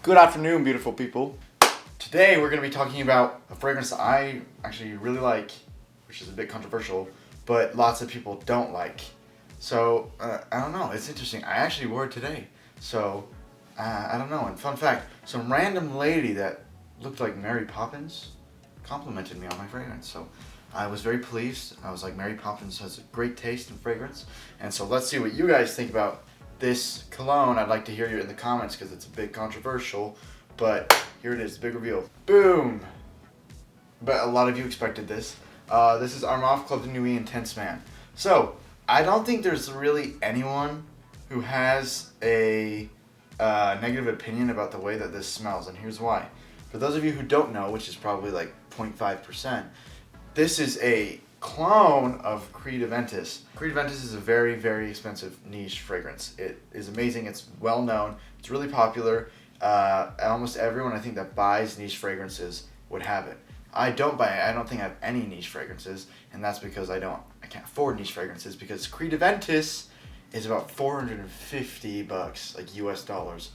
Good afternoon, beautiful people. Today we're going to be talking about a fragrance that I actually really like, which is a bit controversial, but lots of people don't like. So, I don't know, it's interesting. I actually wore it today. So, I don't know. And fun fact, some random lady that looked like Mary Poppins complimented me on my fragrance. So, I was very pleased. I was like, Mary Poppins has a great taste in fragrance. And so let's see what you guys think about this cologne. I'd like to hear you in the comments because it's a bit controversial, but here it is, big reveal. Boom! But a lot of you expected this. This is Armaf Club de Nuit Intense Man. So, I don't think there's really anyone who has a negative opinion about the way that this smells, and here's why. For those of you who don't know, which is probably like 0.5%, this is a clone of Creed Aventis. Creed Aventis is a very, very expensive niche fragrance. It is amazing. It's well known. It's really popular. Almost everyone I think that buys niche fragrances would have it. I don't buy it. I don't think I have any niche fragrances, and that's because I can't afford niche fragrances because Creed Aventis is about $450, like US dollars.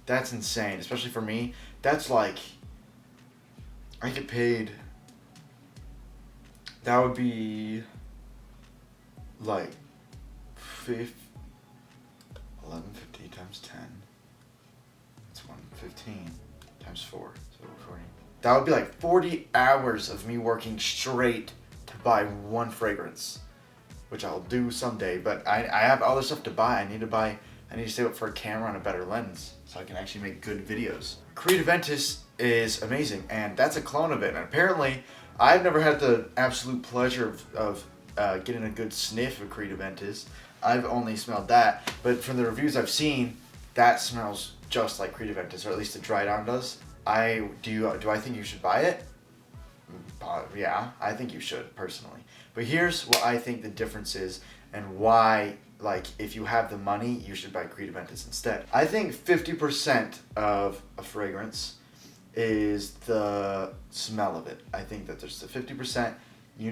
That's insane, especially for me. That's like, I get paid. That would be like 1150 times 10. That's 115 times 4. So 40. That would be like 40 hours of me working straight to buy one fragrance, which I'll do someday. But I have other stuff to buy. I need to save up for a camera and a better lens so I can actually make good videos. Creed Aventis is amazing, and that's a clone of it. And apparently, I've never had the absolute pleasure of getting a good sniff of Creed Aventis. I've only smelled that, but from the reviews I've seen, that smells just like Creed Aventis, or at least the dry down does. Do I think you should buy it? Yeah, I think you should, personally. But here's what I think the difference is and why, like, if you have the money, you should buy Creed Aventis instead. I think 50% of a fragrance is the smell of it. I think that there's the 50%,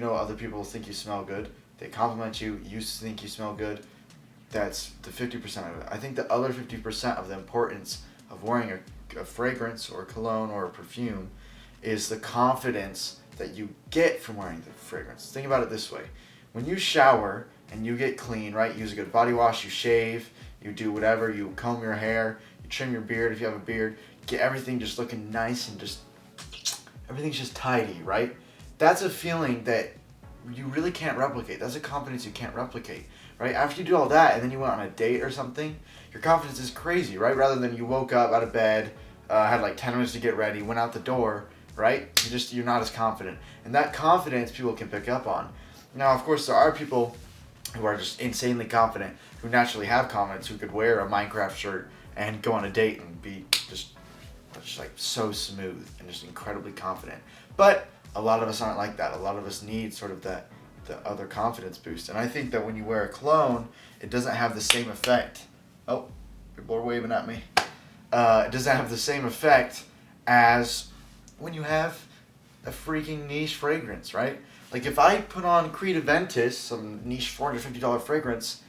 other people think you smell good. They compliment you, you think you smell good. That's the 50% of it. I think the other 50% of the importance of wearing a fragrance or a cologne or a perfume is the confidence that you get from wearing the fragrance. Think about it this way. When you shower and you get clean, right? You use a good body wash, you shave, you do whatever, you comb your hair, you trim your beard if you have a beard, get everything just looking nice and just, everything's just tidy, right? That's a feeling that you really can't replicate. That's a confidence you can't replicate, right? After you do all that and then you went on a date or something, your confidence is crazy, right? Rather than you woke up out of bed, had like 10 minutes to get ready, went out the door, right? You're not as confident. And that confidence people can pick up on. Now, of course, there are people who are just insanely confident, who naturally have confidence, who could wear a Minecraft shirt and go on a date and be just like so smooth and just incredibly confident. But a lot of us aren't like that. A lot of us need sort of the other confidence boost. And I think that when you wear a cologne, it doesn't have the same effect. Oh, people are waving at me. It doesn't have the same effect as when you have a freaking niche fragrance, right? Like if I put on Creed Aventis, some niche $450 fragrance,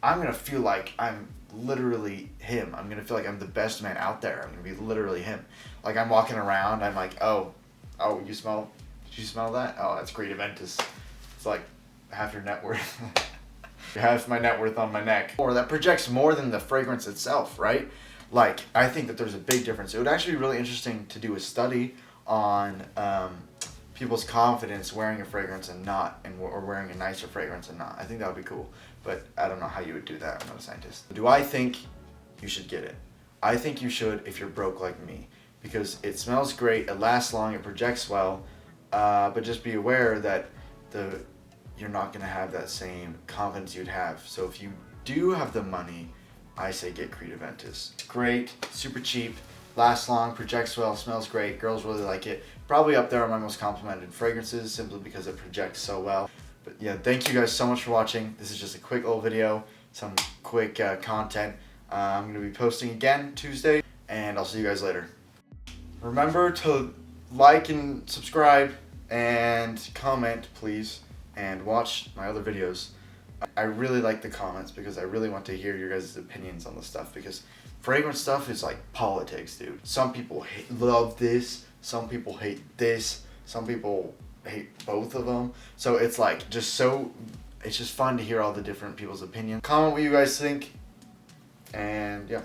I'm going to feel like I'm literally him. I'm going to feel like I'm the best man out there. I'm going to be literally him. Like I'm walking around, I'm like, did you smell that? Oh, that's Creed Aventis. It's like half your net worth. Half my net worth on my neck. Or that projects more than the fragrance itself, right? Like, I think that there's a big difference. It would actually be really interesting to do a study on people's confidence wearing a fragrance and not, or wearing a nicer fragrance and not. I think that would be cool, but I don't know how you would do that. I'm not a scientist. Do I think you should get it? I think you should if you're broke like me, because it smells great, it lasts long, it projects well, but just be aware that you're not going to have that same confidence you'd have. So if you do have the money, I say get Creed Aventis. It's great, super cheap, lasts long, projects well, smells great, girls really like it. Probably up there on my most complimented fragrances simply because it projects so well. But yeah, thank you guys so much for watching. This is just a quick little video, some quick content. I'm going to be posting again Tuesday, and I'll see you guys later. Remember to like and subscribe and comment, please, and watch my other videos. I really like the comments because I really want to hear your guys' opinions on the stuff, because fragrance stuff is like politics, dude. Some people love this, some people hate this, some people hate both of them. So it's like it's just fun to hear all the different people's opinions. Comment what you guys think, and yeah.